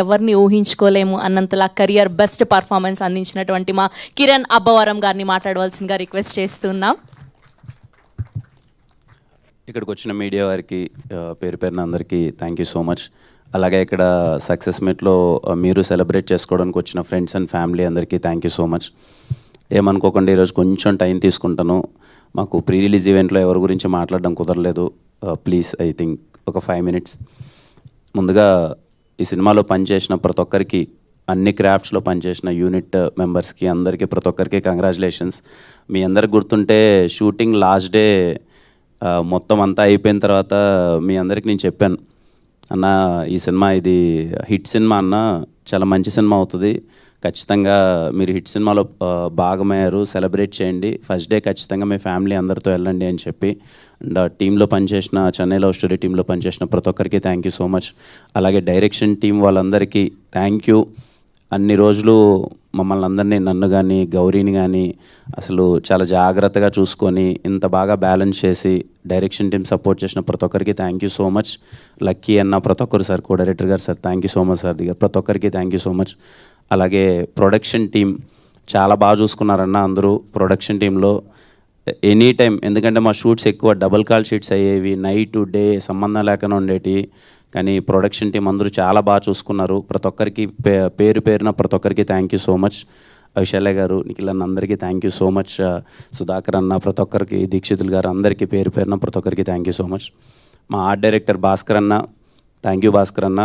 ఎవరిని ఊహించుకోలేము అన్నంతలా career best performance అందించినటువంటి మా కిరణ్ అబ్బవరం గారిని మాట్లాడవలసిందిగా రిక్వెస్ట్ చేస్తున్నాం. ఇక్కడికి వచ్చిన మీడియా వారికి పేరు పేరున అందరికీ థ్యాంక్ యూ సో మచ్. అలాగే ఇక్కడ సక్సెస్ మీట్లో మీరు సెలబ్రేట్ చేసుకోవడానికి వచ్చిన ఫ్రెండ్స్ అండ్ ఫ్యామిలీ అందరికీ థ్యాంక్ యూ సో మచ్. ఏమనుకోకుండా ఈరోజు కొంచెం టైం తీసుకుంటాను. మాకు ప్రీ రిలీజ్ ఈవెంట్లో ఎవరి గురించి మాట్లాడడం కుదరలేదు. ప్లీజ్ ఐ థింక్ ఒక 5 minutes. ముందుగా ఈ సినిమాలో పనిచేసిన ప్రతి ఒక్కరికి, అన్ని క్రాఫ్ట్స్లో పనిచేసిన యూనిట్ మెంబర్స్కి అందరికీ ప్రతి ఒక్కరికి కంగ్రాచులేషన్స్. మీ అందరికి గుర్తుంటే షూటింగ్ లాస్ట్ డే మొత్తం అంతా అయిపోయిన తర్వాత మీ అందరికి నేను చెప్పాను, అన్న ఈ సినిమా ఇది హిట్ సినిమా అన్న, చాలా మంచి సినిమా అవుతుంది, ఖచ్చితంగా మీరు హిట్ సినిమాలో భాగమయ్యారు, సెలబ్రేట్ చేయండి, ఫస్ట్ డే ఖచ్చితంగా మీ ఫ్యామిలీ అందరితో వెళ్ళండి అని చెప్పి. అండ్ టీంలో పనిచేసిన, చెన్నై లవ్ స్టోరీ టీంలో పనిచేసిన ప్రతి ఒక్కరికి థ్యాంక్ యూ సో మచ్. అలాగే డైరెక్షన్ టీం వాళ్ళందరికీ థ్యాంక్ యూ. అన్ని రోజులు మమ్మల్ని అందరినీ, నన్ను కానీ గౌరీని కానీ అసలు చాలా జాగ్రత్తగా చూసుకొని ఇంత బాగా బ్యాలెన్స్ చేసి డైరెక్షన్ టీం సపోర్ట్ చేసిన ప్రతి ఒక్కరికి thank you so much. Lucky అన్న ప్రతి ఒక్కరు సార్, కో డైరెక్టర్ గారు sir thank you so much sir. దిగా ప్రతి ఒక్కరికి థ్యాంక్ యూ సో మచ్. అలాగే ప్రొడక్షన్ టీం చాలా బాగా చూసుకున్నారన్న అందరూ ప్రొడక్షన్ టీంలో ఎనీ టైం. ఎందుకంటే మా షూట్స్ ఎక్కువ డబుల్ కాల్ షీట్స్ అయ్యేవి, నైట్ డే సంబంధం లేకుండా ఉండేవి, కానీ ప్రొడక్షన్ టీం అందరూ చాలా బాగా చూసుకున్నారు. ప్రతి ఒక్కరికి పేరు పేరున ప్రతి ఒక్కరికి థ్యాంక్ యూ సో మచ్. విశాలయ్య గారు, నిఖిల్ అన్న అందరికీ thank you so much. Sudhakar అన్న, ప్రతి ఒక్కరికి, దీక్షితులు గారు అందరికీ పేరు పేరున ప్రతి ఒక్కరికి థ్యాంక్ యూ సో మచ్. మా ఆర్ట్ డైరెక్టర్ భాస్కర్ అన్న, థ్యాంక్ యూ భాస్కర్ అన్న.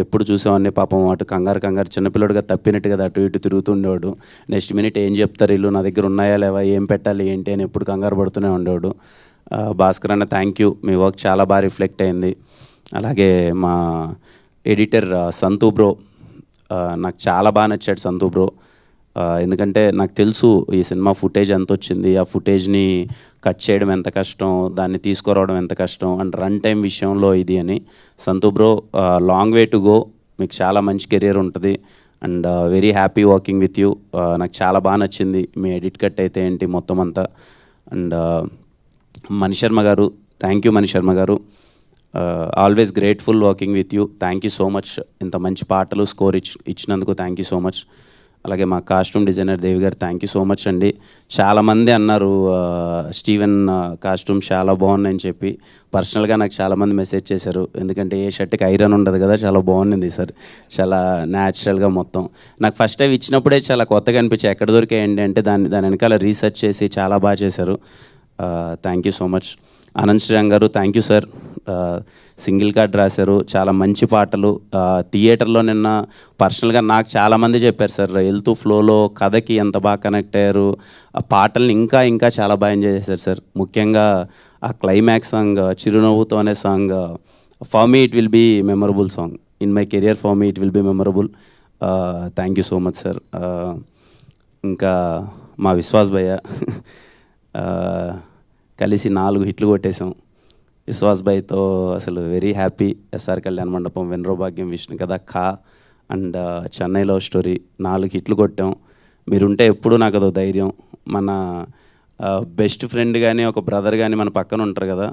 ఎప్పుడు చూసేవాడిని పాపం అటు కంగారు చిన్నపిల్లడుగా తప్పినట్టు కదా అటు ఇటు తిరుగుతుండేవాడు. నెక్స్ట్ మినిట్ ఏం చెప్తారు వీళ్ళు, నా దగ్గర ఉన్నాయా లేవా, ఏం పెట్టాలి ఏంటి అని ఎప్పుడు కంగారు పడుతూనే ఉండేవాడు. భాస్కర్ అన్న థ్యాంక్ యూ, మీ వర్క్ చాలా బాగా రిఫ్లెక్ట్ అయింది. అలాగే మా ఎడిటర్ సంతూ బ్రో, నాకు చాలా బాగా నచ్చాడు సంతూ బ్రో. ఎందుకంటే నాకు తెలుసు ఈ సినిమా ఫుటేజ్ ఎంత వచ్చింది, ఆ ఫుటేజ్ని కట్ చేయడం ఎంత కష్టం, దాన్ని తీసుకురావడం ఎంత కష్టం, అండ్ రన్ టైం విషయంలో ఇది అని. సంతూ bro, long way to go, మీకు చాలా మంచి కెరియర్ ఉంటుంది and very happy working with you. నాకు చాలా బాగా నచ్చింది మీ ఎడిట్ కట్ అయితే ఏంటి మొత్తం అంతా. అండ్ మణిశర్మ గారు, థ్యాంక్ యూ మణిశర్మ గారు, always grateful working with you, thank you so much. ఇంత మంచి పాటలు స్కోర్ ఇచ్చినందుకు థ్యాంక్ యూ సో మచ్. అలాగే మా కాస్ట్యూమ్ డిజైనర్ దేవి గారు థ్యాంక్ యూ సో మచ్ అండి. చాలామంది అన్నారు స్టీవెన్ కాస్ట్యూమ్ చాలా బాగున్నాయని చెప్పి. పర్సనల్గా నాకు చాలామంది మెసేజ్ చేశారు, ఎందుకంటే ఏ షర్ట్కి ఐరన్ ఉండదు కదా, చాలా బాగుంది సార్, చాలా న్యాచురల్గా మొత్తం. నాకు ఫస్ట్ టైం ఇచ్చినప్పుడే చాలా కొత్తగా అనిపించాయి, ఎక్కడ దొరికాయండి అంటే దాని వెనకాల రీసెర్చ్ చేసి చాలా బాగా చేశారు. Thank you so much. Anand Sriram గారు thank you sir, single card రాశారు, చాలా మంచి పాటలు. థియేటర్లో నిన్న పర్సనల్గా నాకు చాలామంది చెప్పారు సార్, వెళ్తూ ఫ్లోలో కథకి ఎంత బాగా కనెక్ట్ అయ్యారు, ఆ పాటల్ని ఇంకా ఇంకా చాలా బాగా ఎంజాయ్ చేశారు సార్. ముఖ్యంగా ఆ క్లైమాక్స్ సాంగ్, చిరునవ్వుతో అనే song, for me it will be memorable song in my career, for me it will be memorable. Thank you so much sir. ఇంకా మా విశ్వాస్ భయ్య, కలిసి 4 హిట్లు కొట్టేసాం విశ్వాస్ భాయ్తో, అసలు వెరీ హ్యాపీ. ఎస్ఆర్ కళ్యాణ మండపం, వెన్రో భాగ్యం, విష్ణు కథ, ఖా అండ్ చెన్నై లవ్ స్టోరీ 4 హిట్లు కొట్టాం. మీరుంటే ఎప్పుడు నాకు అదో ధైర్యం. మన బెస్ట్ ఫ్రెండ్ కానీ ఒక బ్రదర్ కానీ మన పక్కన ఉంటారు కదా,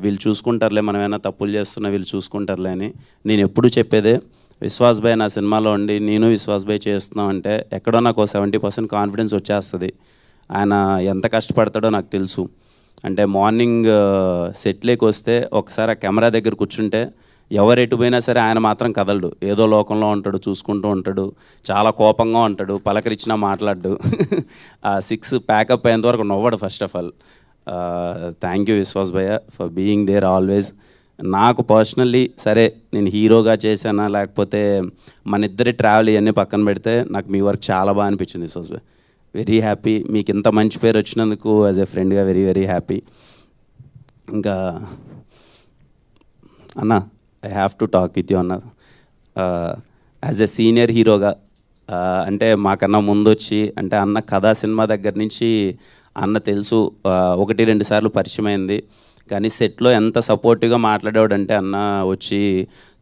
వీళ్ళు చూసుకుంటారులే, మనం ఏమైనా తప్పులు చేస్తున్నా వీళ్ళు చూసుకుంటారులే అని నేను ఎప్పుడు చెప్పేదే. విశ్వాస్ భాయ్ నా సినిమాలో ఉండి నేను విశ్వాస్ భాయ్ చేస్తున్నాం అంటే ఎక్కడో నాకు 70% కాన్ఫిడెన్స్ వచ్చేస్తుంది. ఆయన ఎంత కష్టపడతాడో నాకు తెలుసు. అంటే మార్నింగ్ సెట్లోకి వస్తే ఒకసారి ఆ కెమెరా దగ్గర కూర్చుంటే ఎవరు ఎటు పోయినా సరే ఆయన మాత్రం కదలడు, ఏదో లోకంలో ఉంటాడు, చూసుకుంటూ ఉంటాడు, చాలా కోపంగా ఉంటాడు, పలకరించినా మాట్లాడు. ఆ 6 ప్యాకప్ అయ్యేంతవరకు నవ్వడు first of all. Thank you Vishwas భయ్య ఫర్ బీయింగ్ దేర్ ఆల్వేస్. నాకు పర్సనల్లీ సరే నేను హీరోగా చేశానా లేకపోతే మన ఇద్దరి ట్రావెల్ ఇవన్నీ పక్కన పెడితే నాకు మీ వర్క్ చాలా బాగా అనిపించింది విశ్వాస్ భయ్య. వెరీ హ్యాపీ, మీకు ఇంత మంచి పేరు వచ్చినందుకు యాజ్ ఎ ఫ్రెండ్గా వెరీ వెరీ హ్యాపీ. ఇంకా అన్న I have to talk with you అన్న. యాజ్ ఎ సీనియర్ హీరోగా అంటే మాకన్నా ముందు వచ్చి, అంటే అన్న కథా సినిమా దగ్గర నుంచి అన్న తెలుసు, 1-2 సార్లు పరిచయం అయింది, కానీ సెట్లో ఎంత సపోర్టివ్గా మాట్లాడేవాడంటే అన్న వచ్చి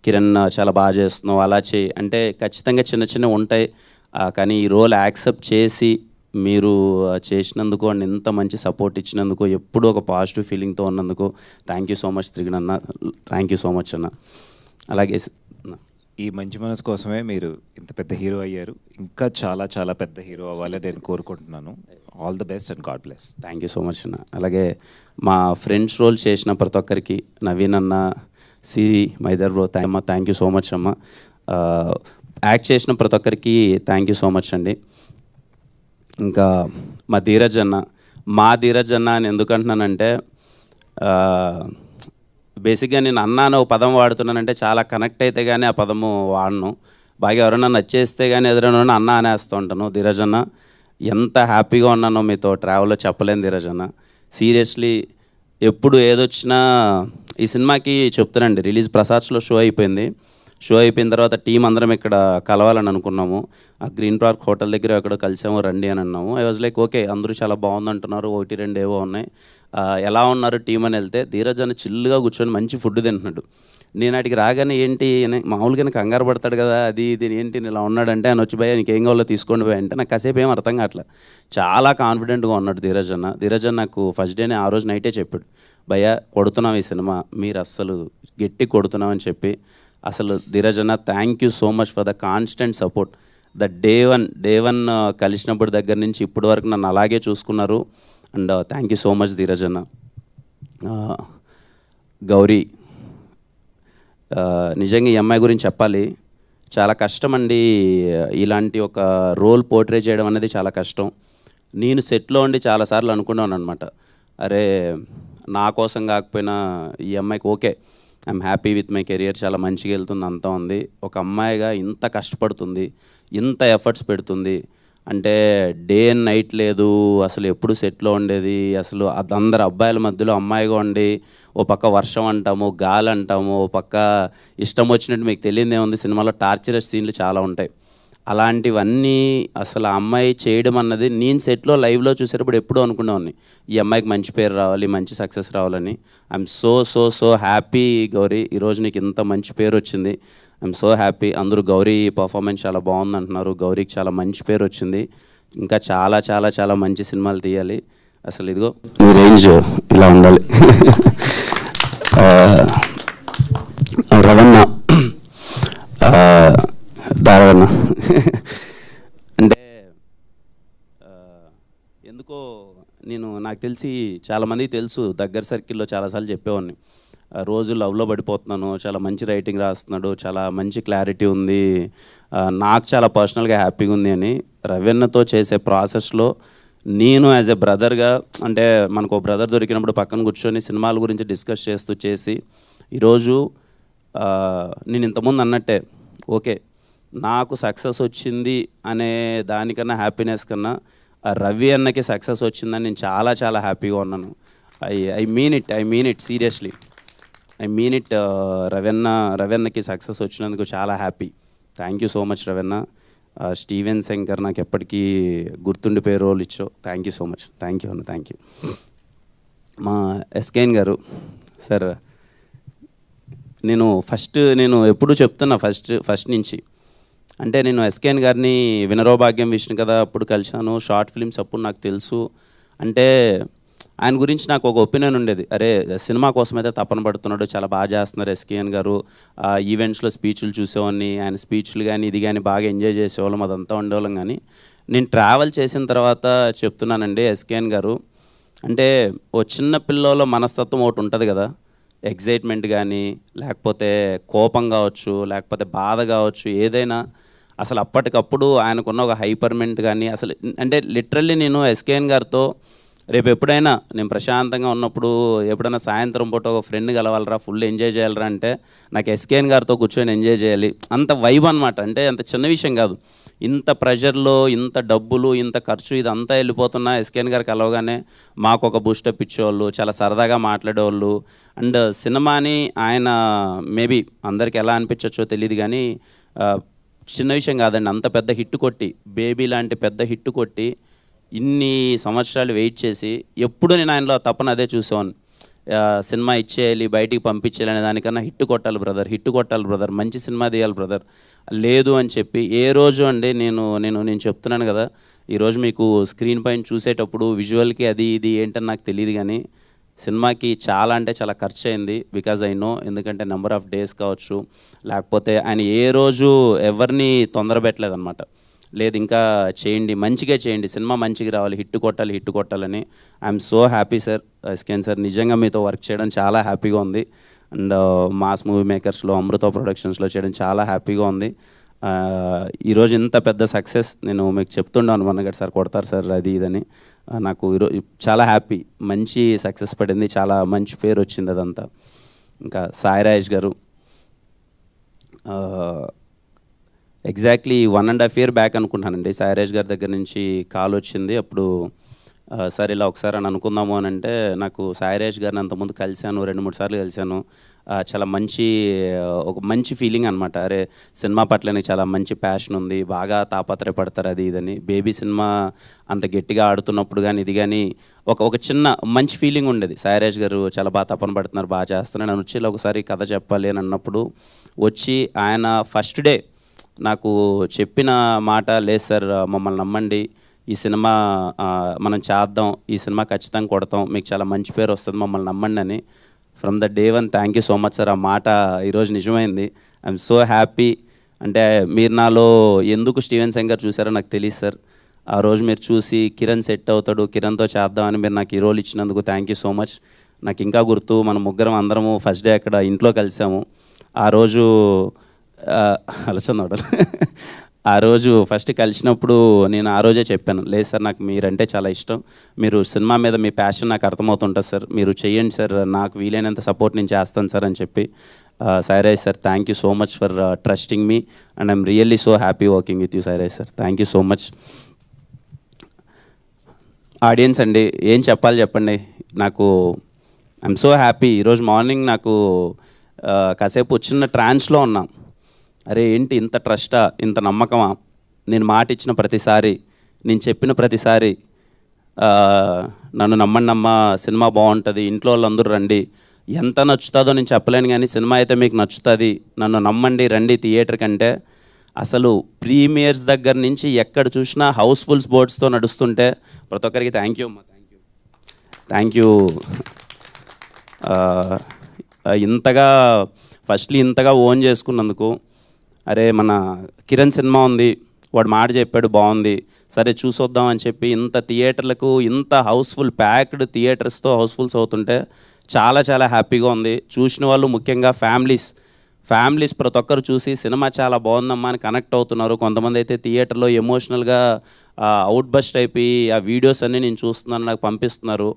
కిరణ్ చాలా బాగా చేస్తున్నావు అలా చేయి అంటే ఖచ్చితంగా చిన్న చిన్నవి ఉంటాయి, కానీ ఈ రోల్ యాక్సెప్ట్ చేసి మీరు చేసినందుకు అండ్ ఇంత మంచి సపోర్ట్ ఇచ్చినందుకు, ఎప్పుడూ ఒక పాజిటివ్ ఫీలింగ్తో ఉన్నందుకు థ్యాంక్ యూ సో మచ్ త్రిగణ్ అన్న, థ్యాంక్ యూ సో మచ్ అన్న. అలాగే ఈ మంచి మనసు కోసమే మీరు ఇంత పెద్ద హీరో అయ్యారు. ఇంకా చాలా చాలా పెద్ద హీరో అవ్వాలని నేను కోరుకుంటున్నాను. All the best and God bless. Thank you so much అన్న. అలాగే మా ఫ్రెండ్స్ రోల్ చేసిన ప్రతి ఒక్కరికి, నవీన్ అన్న, సిరి, మైదర్ bro, thank you so much అమ్మ. యాక్ట్ చేసిన ప్రతి ఒక్కరికి థ్యాంక్ యూ సో మచ్ అండి. ఇంకా మా ధీరజ్ అన్న అని ఎందుకు అంటున్నానంటే, బేసిక్గా నేను అన్న అనే ఒక పదం వాడుతున్నానంటే చాలా కనెక్ట్ అయితే కానీ ఆ పదము వాడను. బాగా ఎవరైనా నచ్చేస్తే కానీ ఎదురైనా అన్న అనేస్తూ ఉంటాను. ధీరజ్ అన్న, ఎంత హ్యాపీగా ఉన్నానో మీతో ట్రావెల్లో చెప్పలేను ధీరజ్ అన్న. సీరియస్లీ ఎప్పుడు ఏదొచ్చినా ఈ సినిమాకి చెప్తానండి, రిలీజ్ ప్రసాద్స్లో షో అయిపోయిన తర్వాత టీం అందరం ఇక్కడ కలవాలని అనుకున్నాము. ఆ గ్రీన్ పార్క్ హోటల్ దగ్గర ఎక్కడో కలిసాము, రండి అని అన్నాము. ఐ వాజ్ లైక్ ఓకే, అందరూ చాలా బాగుంది అంటున్నారు, 1-2 ఏవో ఉన్నాయి, ఎలా ఉన్నారు టీం అని వెళ్తే ధీరజ్ అని చిల్లుగా కూర్చొని మంచి ఫుడ్ తింటున్నాడు. నేను అడిగి రాగానే ఏంటి మామూలుగానే కంగారు పడతాడు కదా, అది ఇది ఏంటి ఇలా ఉన్నాడంటే ఆయన వచ్చి భయ్యా నీకేం కావాలో తీసుకోండి భయ్య అంటే నాకు కాసేపు ఏం అర్థం కావట్లేదు. చాలా కాన్ఫిడెంట్గా ఉన్నాడు ధీరజ్ అన్న నాకు ఫస్ట్ డేనే ఆ రోజు నైటే చెప్పాడు, భయ్యా కొడుతున్నాం ఈ సినిమా, మీరు అస్సలు గట్టి కొడుతున్నామని చెప్పి. అసలు ధీరజ్ అన్న thank you so much for the constant support. The day one కలిసినప్పటి దగ్గర నుంచి ఇప్పటి వరకు నన్ను అలాగే చూసుకున్నారు. And thank you so much Dheeraj అన్న. గౌరీ, నిజంగా ఈ అమ్మాయి గురించి చెప్పాలి, చాలా కష్టం అండి. ఇలాంటి ఒక రోల్ పోర్ట్రే చేయడం అనేది చాలా కష్టం. నేను సెట్లో ఉండి చాలాసార్లు అనుకున్నాను అనమాట, అరే నా కోసం కాకపోయినా ఈ అమ్మాయికి okay, I'm happy with my career, చాలా మంచిగా వెళ్తుంది, అంతా ఉంది. ఒక అమ్మాయిగా ఇంత కష్టపడుతుంది, ఇంత ఎఫర్ట్స్ పెడుతుంది అంటే డే అండ్ నైట్ లేదు, అసలు ఎప్పుడు సెట్లో ఉండేది. అసలు అందరు అబ్బాయిల మధ్యలో అమ్మాయిగా ఉండి ఓ పక్క వర్షం అంటాము, గాలి అంటాము, ఓ పక్క ఇష్టం వచ్చినట్టు మీకు తెలియదే ఉంది, సినిమాలో టార్చరస్ సీన్లు చాలా ఉంటాయి. అలాంటివన్నీ అసలు ఆ అమ్మాయి చేయడం అన్నది నేను సెట్లో లైవ్లో చూసేటప్పుడు ఎప్పుడూ అనుకునేవాడిని, ఈ అమ్మాయికి మంచి పేరు రావాలి, మంచి సక్సెస్ రావాలని. ఐఎమ్ సో హ్యాపీ గౌరీ, ఈరోజు నీకు ఇంత మంచి పేరు వచ్చింది. I'm so happy. అందరూ గౌరీ పర్ఫార్మెన్స్ చాలా బాగుంది అంటున్నారు, గౌరీకి చాలా మంచి పేరు వచ్చింది. ఇంకా చాలా చాలా చాలా మంచి సినిమాలు తీయాలి. అసలు ఇదిగో ఈ రేంజ్ ఇలా ఉండాలి. రవణ, దారవన్న అంటే ఎందుకో నాకు తెలిసి చాలామందికి తెలుసు, దగ్గర సర్కిల్లో చాలాసార్లు చెప్పేవాడిని, రోజు లవ్లో పడిపోతున్నాను, చాలా మంచి రైటింగ్ రాస్తున్నాడు, చాలా మంచి క్లారిటీ ఉంది, నాకు చాలా పర్సనల్గా హ్యాపీగా ఉంది అని. రవీన్నతో చేసే ప్రాసెస్లో నేను యాజ్ ఎ బ్రదర్గా, అంటే మనకు బ్రదర్ దొరికినప్పుడు పక్కన కూర్చొని సినిమాల గురించి డిస్కస్ చేసి ఈరోజు నేను ఇంతకుముందు అన్నట్టే ఓకే, నాకు సక్సెస్ వచ్చింది అనే దానికన్నా హ్యాపీనెస్ కన్నా రవి అన్నకి సక్సెస్ వచ్చిందని నేను చాలా చాలా హ్యాపీగా ఉన్నాను. I mean it seriously, I mean it. రవన్నకి సక్సెస్ వచ్చినందుకు చాలా happy. Thank you so much Ravanna. Steven Shankar నాకు ఎప్పటికీ గుర్తుండిపోయే రోల్ ఇచ్చో. Thank you so much. Thank you అన్న, థ్యాంక్ యూ. మా ఎస్కేఎన్ గారు సార్, నేను ఎప్పుడూ చెప్తున్నా ఫస్ట్ నుంచి, అంటే నేను ఎస్కేఎన్ గారిని వినరో భాగ్యం విష్ణు కదా అప్పుడు కలిశాను, షార్ట్ ఫిల్మ్స్ అప్పుడు నాకు తెలుసు. అంటే ఆయన గురించి నాకు ఒక ఒపీనియన్ ఉండేది, అరే సినిమా కోసం అయితే తపన పడుతున్నాడు, చాలా బాగా చేస్తున్నారు ఎస్కేఎన్ గారు. ఈవెంట్స్లో స్పీచ్లు చూసేవాడిని, ఆయన స్పీచ్లు కానీ ఇది కానీ బాగా ఎంజాయ్ చేసేవాళ్ళం, అదంతా ఉండేవాళ్ళం. కానీ నేను ట్రావెల్ చేసిన తర్వాత చెప్తున్నానండి, ఎస్కేఎన్ గారు అంటే ఓ చిన్న పిల్లలో మనస్తత్వం ఒకటి ఉంటుంది కదా, ఎగ్జైట్మెంట్ కానీ లేకపోతే కోపం కావచ్చు, లేకపోతే బాధ కావచ్చు, ఏదైనా అసలు అప్పటికప్పుడు ఆయనకున్న ఒక హైపర్మెంట్ కానీ అసలు, అంటే లిటరల్లీ నేను ఎస్కేఎన్ గారితో రేపు ఎప్పుడైనా నేను ప్రశాంతంగా ఉన్నప్పుడు ఎప్పుడైనా సాయంత్రం పూట ఒక ఫ్రెండ్ కలవాలరా, ఫుల్ ఎంజాయ్ చేయాలరా అంటే నాకు ఎస్కేఎన్ గారితో కూర్చొని ఎంజాయ్ చేయాలి, అంత వైబ్ అనమాట. అంటే అంత చిన్న విషయం కాదు, ఇంత ప్రెషర్లో ఇంత డబ్బులు ఇంత ఖర్చు ఇదంతా వెళ్ళిపోతున్నా ఎస్కేఎన్ గారు కలవగానే మాకు ఒక బూస్టప్ ఇచ్చేవాళ్ళు, చాలా సరదాగా మాట్లాడేవాళ్ళు. అండ్ సినిమాని ఆయన మేబీ అందరికి ఎలా అనిపించవచ్చో తెలియదు కానీ చిన్న విషయం కాదండి, అంత పెద్ద హిట్ కొట్టి, బేబీ లాంటి పెద్ద హిట్ కొట్టి ఇన్ని సంవత్సరాలు వెయిట్ చేసి ఎప్పుడు నేను ఆయనలో తప్పన అదే చూసేవాను, సినిమా ఇచ్చేయాలి, బయటికి పంపించేయాలి అనే దానికన్నా హిట్ కొట్టాలి బ్రదర్, మంచి సినిమా తీయాలి బ్రదర్, లేదు అని చెప్పి ఏ రోజు అండి నేను చెప్తున్నాను కదా, ఈరోజు మీకు స్క్రీన్ పైన చూసేటప్పుడు విజువల్కి అది ఇది ఏంటని నాకు తెలియదు కానీ సినిమాకి చాలా అంటే చాలా ఖర్చు అయింది, బికాజ్ ఐ నో. ఎందుకంటే నెంబర్ ఆఫ్ డేస్ కావచ్చు, లేకపోతే ఆయన ఏ రోజు ఎవరిని తొందర పెట్టలేదన్నమాట. లేదు ఇంకా చేయండి, మంచిగా చేయండి, సినిమా మంచిగా రావాలి, హిట్ కొట్టాలని. I'm so happy sir, SKN sir, నిజంగా మీతో వర్క్ చేయడం చాలా హ్యాపీగా ఉంది. అండ్ మాస్ మూవీ మేకర్స్లో, అమృత ప్రొడక్షన్స్లో చేయడం చాలా హ్యాపీగా ఉంది. ఈరోజు ఇంత పెద్ద సక్సెస్ నేను మీకు చెప్తుండాను, మనగడ్ సార్ కొడతారు సార్ అది ఇదని. నాకు ఈరోజు చాలా హ్యాపీ, మంచి సక్సెస్ పడింది, చాలా మంచి పేరు వచ్చింది అదంతా. ఇంకా సాయి రాజేష్ గారు, ఎగ్జాక్ట్లీ 1.5 year బ్యాక్ అనుకుంటానండి, సాయి రాజేష్ గారి దగ్గర నుంచి కాల్ వచ్చింది. అప్పుడు సార్ ఇలా ఒకసారి అని అనుకుందాము అని అంటే, నాకు సాయి రాజేష్ గారిని అంతకుముందు కలిశాను, 2-3 సార్లు కలిశాను. చాలా ఒక మంచి ఫీలింగ్ అనమాట. అరే సినిమా పట్ల నాకు చాలా మంచి ప్యాషన్ ఉంది, బాగా తాపత్రయపడతారు అది ఇదని. బేబీ సినిమా అంత గట్టిగా ఆడుతున్నప్పుడు కానీ ఇది కానీ ఒక చిన్న మంచి ఫీలింగ్ ఉండేది. సాయి రాజేష్ గారు చాలా బాగా తపన పడుతున్నారు, బాగా చేస్తున్నారు. నేను వచ్చి ఇలా ఒకసారి కథ చెప్పాలి అని అన్నప్పుడు వచ్చి ఆయన ఫస్ట్ డే నాకు చెప్పిన మాట, లేదు సార్ మమ్మల్ని నమ్మండి, ఈ సినిమా మనం చేద్దాం, ఈ సినిమా ఖచ్చితంగా కొడతాం, మీకు చాలా మంచి పేరు వస్తుంది, మమ్మల్ని నమ్మండి అని. From the day one thank you so much sir. ఆ మాట ఈరోజు నిజమైంది. I'm so happy. అంటే మీరు నాలో ఎందుకు స్టీవెన్ శంకర్ చూసారో నాకు తెలియదు సార్. ఆ రోజు మీరు చూసి కిరణ్ సెట్ అవుతాడు, కిరణ్తో చేద్దామని మీరు నాకు ఈ రోల్ ఇచ్చినందుకు థ్యాంక్ యూ సో మచ్. నాకు ఇంకా గుర్తు, మన ముగ్గురం అందరము ఫస్ట్ డే అక్కడ ఇంట్లో కలిసాము. ఆ రోజు అలసందోడలు ఆ రోజు ఫస్ట్ కలిసినప్పుడు నేను ఆ రోజే చెప్పాను, లేదు సార్ నాకు మీరంటే చాలా ఇష్టం, మీరు సినిమా మీద మీ ప్యాషన్ నాకు అర్థమవుతుంటుంది సార్, మీరు చేయండి సార్, నాకు వీలైనంత సపోర్ట్ నేను చేస్తాను సార్ అని చెప్పి. Sairaj sir, thank you so much for trusting me and I'm really so happy working with you Sairaj sir. Thank you so much. Audience అండి, ఏం చెప్పాలి చెప్పండి. నాకు ఐఎమ్ సో హ్యాపీ. ఈరోజు మార్నింగ్ నాకు కాసేపు చిన్న ట్రాన్స్లో ఉన్నాం. అరే ఏంటి ఇంత ట్రస్టా, ఇంత నమ్మకమా, నేను మాట ఇచ్చిన ప్రతిసారి, నేను చెప్పిన ప్రతిసారి నన్ను నమ్మా, సినిమా బాగుంటుంది, ఇంట్లో వాళ్ళందరూ రండి, ఎంత నచ్చుతుందో నేను చెప్పలేను కానీ సినిమా అయితే మీకు నచ్చుతుంది, నన్ను నమ్మండి, రండి థియేటర్ కంటే. అసలు ప్రీమియర్స్ దగ్గర నుంచి ఎక్కడ చూసినా హౌస్ఫుల్స్ బోర్డ్స్తో నడుస్తుంటే ప్రతి ఒక్కరికి థ్యాంక్ యూ అమ్మా, థ్యాంక్ యూ. ఇంతగా ఓన్ చేసుకున్నందుకు. అరే మన కిరణ్ సినిమా ఉంది, వాడు మాట చెప్పాడు బాగుంది, సరే చూసొద్దాం అని చెప్పి ఇంత థియేటర్లకు, ఇంత హౌస్ఫుల్ ప్యాక్డ్ థియేటర్స్తో హౌస్ఫుల్స్ అవుతుంటే చాలా చాలా హ్యాపీగా ఉంది. చూసిన వాళ్ళు ముఖ్యంగా ఫ్యామిలీస్ ప్రతి ఒక్కరు చూసి సినిమా చాలా బాగుందమ్మా అని కనెక్ట్ అవుతున్నారు. కొంతమంది అయితే థియేటర్లో ఎమోషనల్గా అవుట్ బస్ట్ అయిపోయి ఆ వీడియోస్ అన్నీ నేను చూస్తున్నాను నాకు పంపిస్తున్నారు.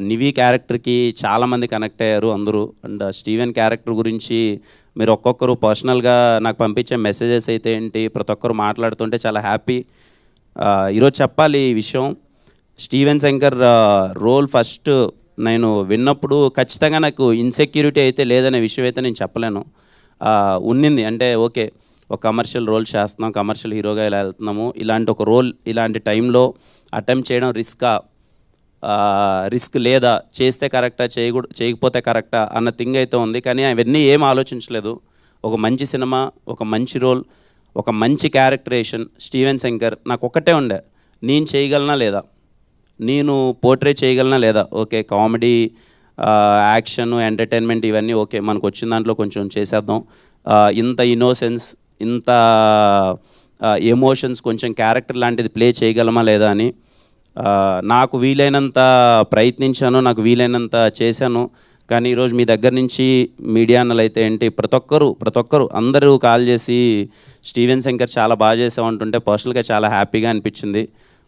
నివీ క్యారెక్టర్కి చాలామంది కనెక్ట్ అయ్యారు అందరూ. అండ్ స్టీవెన్ క్యారెక్టర్ గురించి మీరు ఒక్కొక్కరు పర్సనల్గా నాకు పంపించే మెసేజెస్ అయితే ఏంటి, ప్రతి ఒక్కరు మాట్లాడుతుంటే చాలా హ్యాపీ. ఈరోజు చెప్పాలి ఈ విషయం, స్టీవెన్ శంకర్ రోల్ ఫస్ట్ నేను విన్నప్పుడు ఖచ్చితంగా నాకు ఇన్సెక్యూరిటీ అయితే లేదనే విషయం అయితే నేను చెప్పలేను. ఉన్నింది అంటే ఓకే, ఒక కమర్షియల్ రోల్ చేస్తున్నాం, కమర్షియల్ హీరోగా ఇలా వెళ్తున్నాము, ఇలాంటి ఒక రోల్ ఇలాంటి టైంలో అటెంప్ట్ చేయడం రిస్క్ లేదా, చేస్తే కరెక్టా చేయకపోతే కరెక్టా అన్న థింగ్ అయితే ఉంది. కానీ అవన్నీ ఏం ఆలోచించలేదు. ఒక మంచి సినిమా, ఒక మంచి రోల్, ఒక మంచి క్యారెక్టరేషన్, స్టీవెన్ శంకర్ నాకు ఒక్కటే ఉండే, నేను చేయగలనా లేదా, నేను పోర్ట్రే చేయగలనా లేదా. ఓకే కామెడీ, యాక్షన్, ఎంటర్టైన్మెంట్ ఇవన్నీ ఓకే, మనకు వచ్చిన దాంట్లో కొంచెం చేసేద్దాం. ఇంత ఇన్నోసెన్స్, ఇంత ఎమోషన్స్, కొంచెం క్యారెక్టర్ లాంటిది ప్లే చేయగలమా లేదా అని నాకు వీలైనంత ప్రయత్నించాను, నాకు వీలైనంత చేశాను. కానీ ఈరోజు మీ దగ్గర నుంచి మీడియా అన్నలు అయితే ఏంటి, ప్రతి ఒక్కరు అందరూ కాల్ చేసి స్టీవెన్ శంకర్ చాలా బాగా చేసామంటుంటే పర్సనల్గా చాలా హ్యాపీగా అనిపించింది.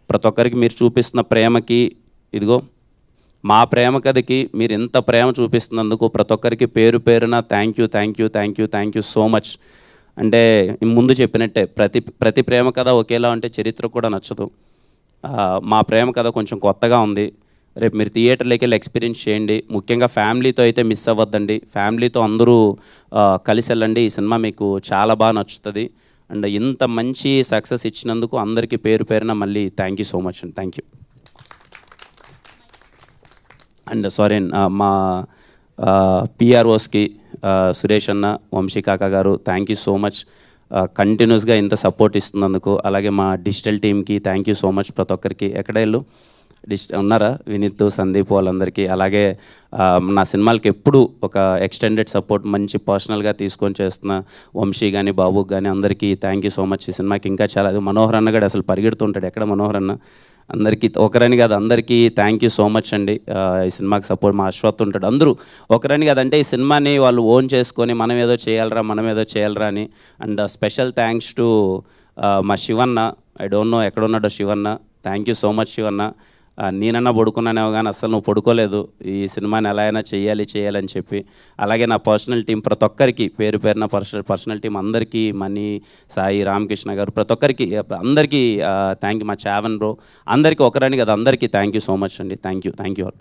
ప్రతి ఒక్కరికి మీరు చూపిస్తున్న ప్రేమకి, ఇదిగో మా ప్రేమ కథకి మీరు ఎంత ప్రేమ చూపిస్తున్నందుకు ప్రతి ఒక్కరికి పేరు పేరున థ్యాంక్ యూ సో మచ్. అంటే ముందు చెప్పినట్టే ప్రతి ప్రేమ కథ ఒకేలా ఉంటే చరిత్ర కూడా నచ్చదు. మా ప్రేమ కథ కొంచెం కొత్తగా ఉంది. రేపు మీరు థియేటర్లోకి వెళ్ళి ఎక్స్పీరియన్స్ చేయండి. ముఖ్యంగా ఫ్యామిలీతో అయితే మిస్ అవ్వద్దండి, ఫ్యామిలీతో అందరూ కలిసి వెళ్ళండి. ఈ సినిమా మీకు చాలా బాగా నచ్చుతుంది. అండ్ ఇంత మంచి సక్సెస్ ఇచ్చినందుకు అందరికీ పేరు పేరున మళ్ళీ థ్యాంక్ యూ సో మచ్ అండి. Thank you. అండ్ సారీ మా పిఆర్ఓస్కి సురేష్ అన్న, వంశీ కాకా గారు, థ్యాంక్ యూ సో మచ్ కంటిన్యూస్గా ఇంత సపోర్ట్ ఇస్తున్నందుకు. అలాగే మా డిజిటల్ టీమ్కి థ్యాంక్ యూ సో మచ్. ప్రతి ఒక్కరికి ఎక్కడ వెళ్ళు ఉన్నారా వినీత్, సందీప్ వాళ్ళందరికీ. అలాగే నా సినిమాలకి ఎప్పుడు ఒక ఎక్స్టెండెడ్ సపోర్ట్ మంచి పర్సనల్గా తీసుకొని చేస్తున్న వంశీ కానీ బాబుకి కానీ అందరికీ థ్యాంక్ యూ సో మచ్. ఈ సినిమాకి ఇంకా చాలా మనోహర్ అన్న కూడా అసలు పరిగెడుతుంటాడు, ఎక్కడ మనోహర్ అన్న. అందరికీ ఒకరని కాదు, అందరికీ థ్యాంక్ యూ సో మచ్ అండి. ఈ సినిమాకి సపోర్ట్ మా అశ్వత్ ఉంటాడు, అందరూ ఒకరని కాదు. అంటే ఈ సినిమాని వాళ్ళు ఓన్ చేసుకొని మనం ఏదో చేయాలరా అని. అండ్ స్పెషల్ థ్యాంక్స్ టు మా శివన్న. ఐ డోంట్ నో ఎక్కడున్నాడో Shivanna. Thank you so much Shivanna. నేనన్నా పడుకున్నానేమో కానీ అసలు నువ్వు పడుకోలేదు, ఈ సినిమాని ఎలా అయినా చేయాలని చెప్పి. అలాగే నా పర్సనల్ టీం ప్రతి ఒక్కరికి పేరు పేరున పర్సనల్ టీం అందరికీ, మనీ, సాయి, రామకృష్ణ గారు, ప్రతి ఒక్కరికి అందరికీ థ్యాంక్ యూ. మా చావన్ బ్రో అందరికీ ఒకరని కదా, అందరికీ థ్యాంక్ యూ సో మచ్ అండి. Thank you all.